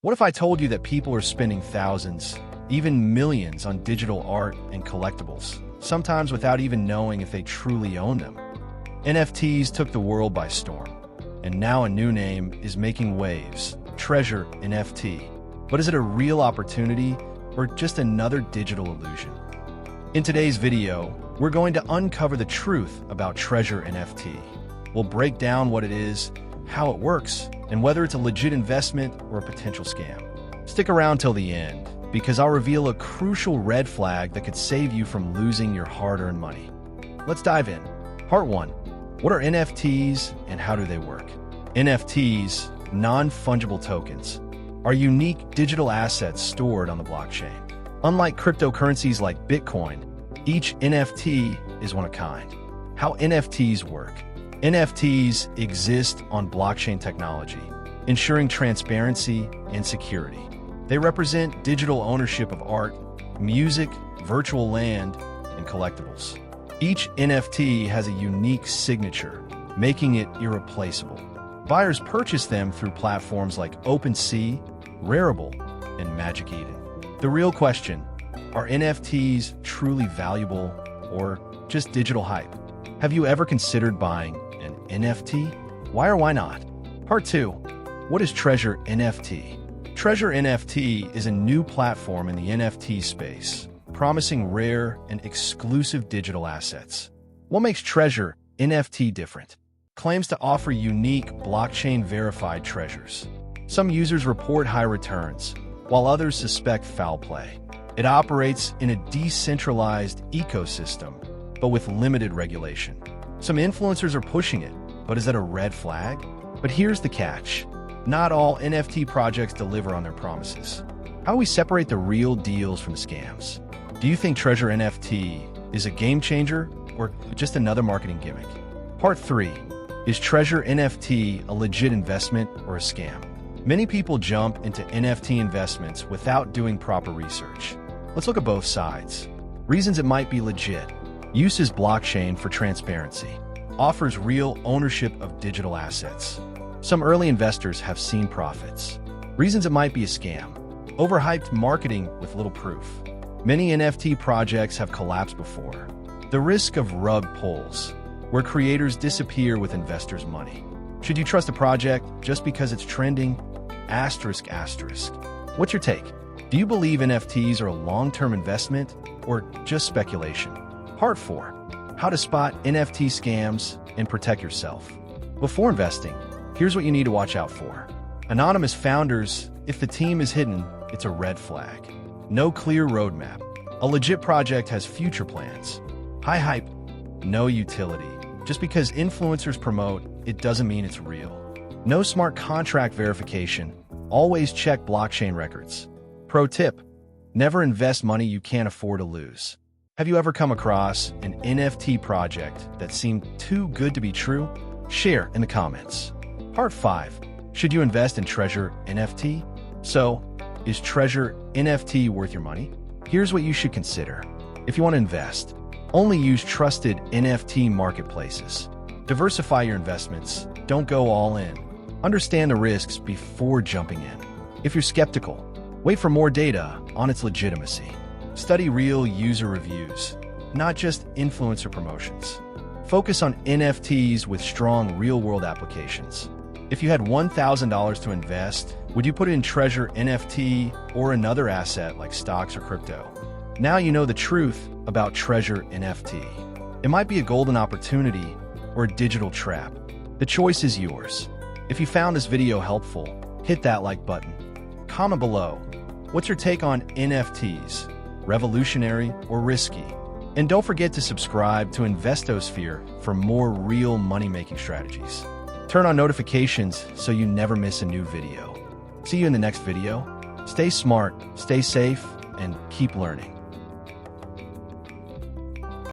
What if I told you that people are spending thousands, even millions on digital art and collectibles, sometimes without even knowing if they truly own them? NFTs took the world by storm, and now a new name is making waves, Treasure NFT. But is it a real opportunity or just another digital illusion? In today's video, we're going to uncover the truth about Treasure NFT. We'll break down what it is, how it works, and whether it's a legit investment or a potential scam. Stick around till the end, because I'll reveal a crucial red flag that could save you from losing your hard-earned money. Let's dive in. Part 1. What are NFTs and how do they work? NFTs, non-fungible tokens, are unique digital assets stored on the blockchain. Unlike cryptocurrencies like Bitcoin, each NFT is one of a kind. How NFTs work. NFTs exist on blockchain technology, ensuring transparency and security. They represent digital ownership of art, music, virtual land, and collectibles. Each NFT has a unique signature, making it irreplaceable. Buyers purchase them through platforms like OpenSea, Rarible, and Magic Eden. The real question, are NFTs truly valuable or just digital hype? Have you ever considered buying an NFT? Why or why not? Part 2. What is Treasure NFT? Treasure NFT is a new platform in the NFT space, promising rare and exclusive digital assets. What makes Treasure NFT different? Claims to offer unique blockchain-verified treasures. Some users report high returns, while others suspect foul play. It operates in a decentralized ecosystem, but with limited regulation. Some influencers are pushing it, but is that a red flag? But here's the catch. Not all NFT projects deliver on their promises. How do we separate the real deals from the scams? Do you think Treasure NFT is a game changer or just another marketing gimmick? Part 3. Is Treasure NFT a legit investment or a scam? Many people jump into NFT investments without doing proper research. Let's look at both sides. Reasons it might be legit. Uses blockchain for transparency. Offers real ownership of digital assets. Some early investors have seen profits. Reasons it might be a scam. Overhyped marketing with little proof. Many NFT projects have collapsed before. The risk of rug pulls, where creators disappear with investors' money. Should you trust a project just because it's trending? Asterisk, asterisk. What's your take? Do you believe NFTs are a long-term investment or just speculation? Part 4. How to spot NFT scams and protect yourself. Before investing, here's what you need to watch out for. Anonymous founders, if the team is hidden, it's a red flag. No clear roadmap. A legit project has future plans. High hype, no utility. Just because influencers promote, it doesn't mean it's real. No smart contract verification. Always check blockchain records. Pro tip, never invest money you can't afford to lose. Have you ever come across an NFT project that seemed too good to be true? Share in the comments. Part 5. Should you invest in Treasure NFT? So, is Treasure NFT worth your money? Here's what you should consider. If you want to invest, only use trusted NFT marketplaces. Diversify your investments. Don't go all in. Understand the risks before jumping in. If you're skeptical, wait for more data on its legitimacy. Study real user reviews, not just influencer promotions. Focus on NFTs with strong real-world applications. If you had $1,000 to invest, would you put it in Treasure NFT or another asset like stocks or crypto? Now you know the truth about Treasure NFT. It might be a golden opportunity or a digital trap. The choice is yours. If you found this video helpful, hit that like button. Comment below. What's your take on NFTs? Revolutionary or risky? And don't forget to subscribe to Investosphere for more real money-making strategies. Turn on notifications so you never miss a new video. See you in the next video. Stay smart, stay safe, and keep learning.